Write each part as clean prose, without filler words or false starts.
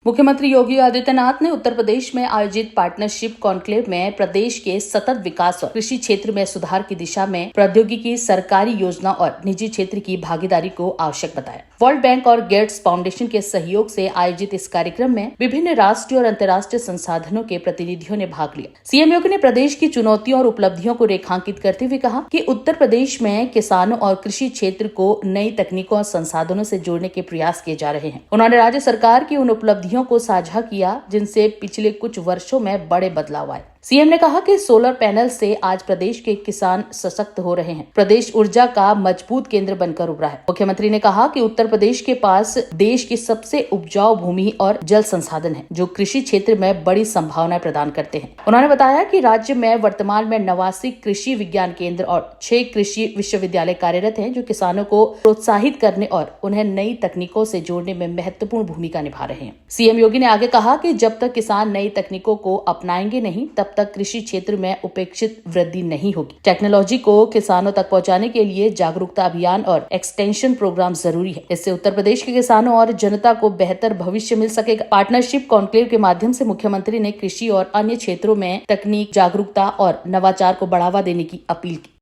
मुख्यमंत्री योगी आदित्यनाथ ने उत्तर प्रदेश में आयोजित पार्टनरशिप कॉन्क्लेव में प्रदेश के सतत विकास और कृषि क्षेत्र में सुधार की दिशा में प्रौद्योगिकी, सरकारी योजना और निजी क्षेत्र की भागीदारी को आवश्यक बताया। वर्ल्ड बैंक और गेट्स फाउंडेशन के सहयोग से आयोजित इस कार्यक्रम में विभिन्न राष्ट्रीय और अंतर्राष्ट्रीय संसाधनों के प्रतिनिधियों ने भाग लिया। सीएम योगी ने प्रदेश की चुनौतियों और उपलब्धियों को रेखांकित करते हुए कहा कि उत्तर प्रदेश में किसानों और कृषि क्षेत्र को नई तकनीकों और संसाधनों से जोड़ने के प्रयास किए जा रहे हैं। उन्होंने राज्य सरकार की उन उपलब्धियों को साझा किया जिनसे पिछले कुछ वर्षों में बड़े बदलाव आए। सीएम ने कहा कि सोलर पैनल से आज प्रदेश के किसान सशक्त हो रहे हैं। प्रदेश ऊर्जा का मजबूत केंद्र बनकर उभरा है। मुख्यमंत्री ने कहा कि उत्तर प्रदेश के पास देश की सबसे उपजाऊ भूमि और जल संसाधन है, जो कृषि क्षेत्र में बड़ी संभावनाएं प्रदान करते हैं। उन्होंने बताया कि राज्य में वर्तमान में 89 कृषि विज्ञान केंद्र और 6 कृषि विश्वविद्यालय कार्यरत हैं, जो किसानों को प्रोत्साहित करने और उन्हें नई तकनीकों से जोड़ने में महत्वपूर्ण भूमिका निभा रहे हैं। सीएम योगी ने आगे कहा कि जब तक किसान नई तकनीकों को अपनाएंगे नहीं, तब तक कृषि क्षेत्र में उपेक्षित वृद्धि नहीं होगी। टेक्नोलॉजी को किसानों तक पहुंचाने के लिए जागरूकता अभियान और एक्सटेंशन प्रोग्राम जरूरी है। इससे उत्तर प्रदेश के किसानों और जनता को बेहतर भविष्य मिल सकेगा। पार्टनरशिप कॉन्क्लेव के माध्यम से मुख्यमंत्री ने कृषि और अन्य क्षेत्रों में तकनीक, जागरूकता और नवाचार को बढ़ावा देने की अपील की।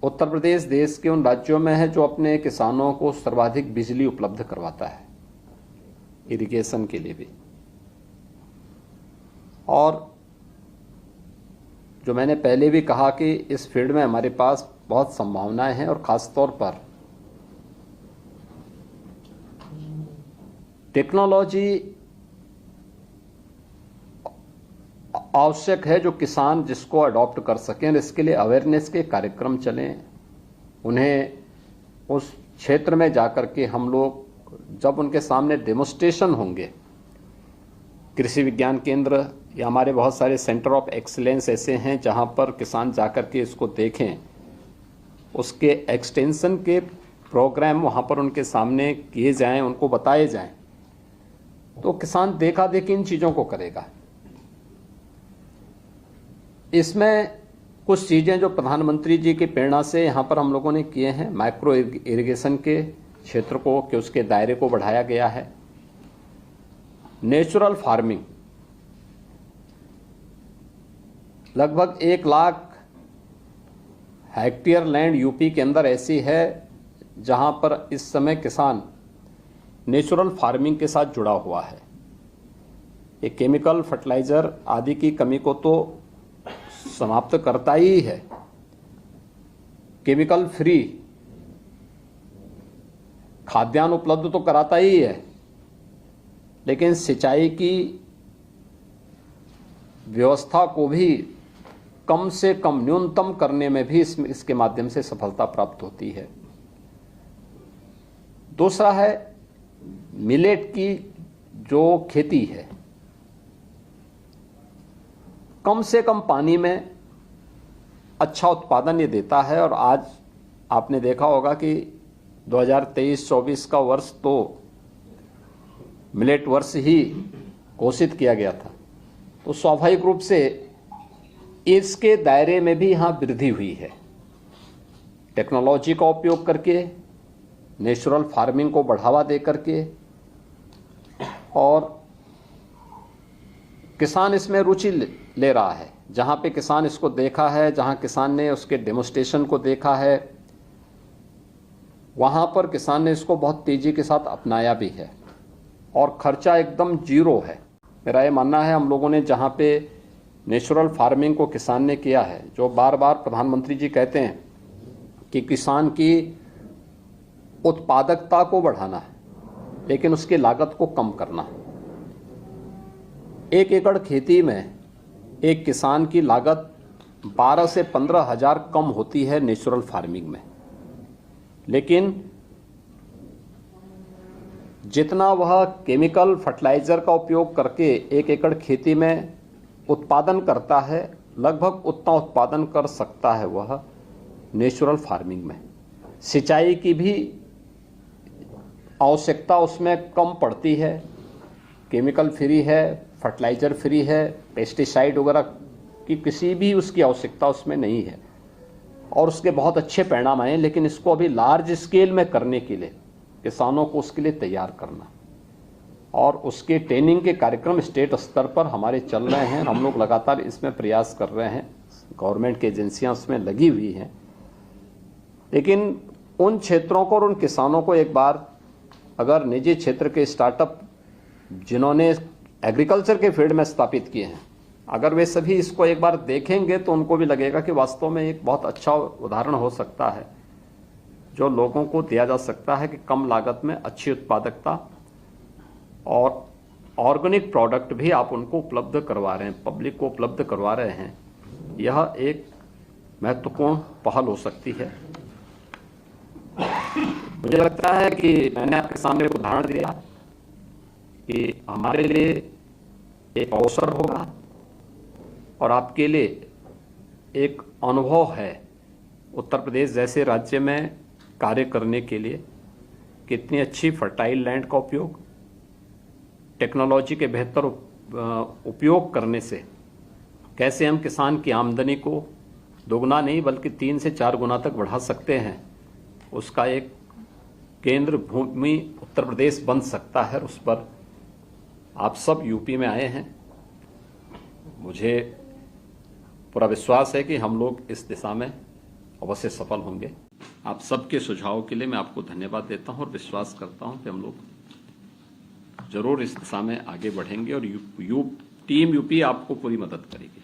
उत्तर प्रदेश देश के उन राज्यों में है जो अपने किसानों को सर्वाधिक बिजली उपलब्ध करवाता है, इरिगेशन के लिए भी। और जो मैंने पहले भी कहा कि इस फील्ड में हमारे पास बहुत संभावनाएं हैं और खास तौर पर टेक्नोलॉजी आवश्यक है जो किसान जिसको अडॉप्ट कर सकें। इसके लिए अवेयरनेस के कार्यक्रम चलें, उन्हें उस क्षेत्र में जाकर के हम लोग जब उनके सामने डेमोस्ट्रेशन होंगे, कृषि विज्ञान केंद्र या हमारे बहुत सारे सेंटर ऑफ एक्सीलेंस ऐसे हैं जहां पर किसान जाकर के इसको देखें, उसके एक्सटेंशन के प्रोग्राम वहां पर उनके सामने किए जाएं, उनको बताए जाएं, तो किसान देखा देखी इन चीज़ों को करेगा। इसमें कुछ चीज़ें जो प्रधानमंत्री जी की प्रेरणा से यहाँ पर हम लोगों ने किए हैं, माइक्रो इरिगेशन के क्षेत्र को कि उसके दायरे को बढ़ाया गया है। नेचुरल फार्मिंग, लगभग 1 लाख हेक्टेयर लैंड यूपी के अंदर ऐसी है जहां पर इस समय किसान नेचुरल फार्मिंग के साथ जुड़ा हुआ है। ये केमिकल फर्टिलाइजर आदि की कमी को तो समाप्त करता ही है, केमिकल फ्री खाद्यान्न उपलब्ध तो कराता ही है, लेकिन सिंचाई की व्यवस्था को भी कम से कम न्यूनतम करने में भी इसके माध्यम से सफलता प्राप्त होती है। दूसरा है मिलेट की जो खेती है, कम से कम पानी में अच्छा उत्पादन ये देता है। और आज आपने देखा होगा कि 2023-24 का वर्ष तो मिलेट वर्ष ही घोषित किया गया था, तो स्वाभाविक रूप से इसके दायरे में भी यहाँ वृद्धि हुई है। टेक्नोलॉजी का उपयोग करके, नेचुरल फार्मिंग को बढ़ावा दे करके, और किसान इसमें रुचि ले रहा है। जहाँ पे किसान इसको देखा है, जहाँ किसान ने उसके डेमोस्ट्रेशन को देखा है, वहाँ पर किसान ने इसको बहुत तेजी के साथ अपनाया भी है और खर्चा एकदम जीरो है। मेरा ये मानना है, हम लोगों ने जहाँ पे नेचुरल फार्मिंग को किसान ने किया है, जो बार बार प्रधानमंत्री जी कहते हैं कि किसान की उत्पादकता को बढ़ाना है, लेकिन उसकी लागत को कम करना है। 1 एकड़ खेती में एक किसान की लागत 12 से 15 हज़ार कम होती है नेचुरल फार्मिंग में, लेकिन जितना वह केमिकल फर्टिलाइजर का उपयोग करके 1 एकड़ खेती में उत्पादन करता है, लगभग उतना उत्पादन कर सकता है वह नेचुरल फार्मिंग में। सिंचाई की भी आवश्यकता उसमें कम पड़ती है, केमिकल फ्री है, फर्टिलाइजर फ्री है, पेस्टिसाइड वगैरह की किसी भी उसकी आवश्यकता उसमें नहीं है, और उसके बहुत अच्छे परिणाम आए। लेकिन इसको अभी लार्ज स्केल में करने के लिए किसानों को उसके लिए तैयार करना और उसके ट्रेनिंग के कार्यक्रम स्टेट स्तर पर हमारे चल रहे हैं। हम लोग लगातार इसमें प्रयास कर रहे हैं, गवर्नमेंट की एजेंसियां उसमें लगी हुई हैं। लेकिन उन क्षेत्रों को और उन किसानों को एक बार अगर निजी क्षेत्र के स्टार्टअप जिन्होंने एग्रीकल्चर के फील्ड में स्थापित किए हैं, अगर वे सभी इसको एक बार देखेंगे तो उनको भी लगेगा कि वास्तव में एक बहुत अच्छा उदाहरण हो सकता है जो लोगों को दिया जा सकता है कि कम लागत में अच्छी उत्पादकता और ऑर्गेनिक प्रोडक्ट भी आप उनको उपलब्ध करवा रहे हैं, पब्लिक को उपलब्ध करवा रहे हैं। यह एक महत्वपूर्ण पहल हो सकती है। मुझे लगता है कि मैंने आपके सामने एक उदाहरण दिया कि हमारे लिए एक अवसर होगा और आपके लिए एक अनुभव है उत्तर प्रदेश जैसे राज्य में कार्य करने के लिए कितनी अच्छी फर्टाइल लैंड का उपयोग, टेक्नोलॉजी के बेहतर उपयोग करने से कैसे हम किसान की आमदनी को दोगुना नहीं बल्कि 3 से 4 गुना तक बढ़ा सकते हैं, उसका एक केंद्र भूमि उत्तर प्रदेश बन सकता है। उस पर आप सब यूपी में आए हैं। मुझे पूरा विश्वास है कि हम लोग इस दिशा में अवश्य सफल होंगे। आप सबके सुझावों के लिए मैं आपको धन्यवाद देता हूं और विश्वास करता हूं कि हम लोग जरूर इस दिशा में आगे बढ़ेंगे और टीम यूपी आपको पूरी मदद करेगी।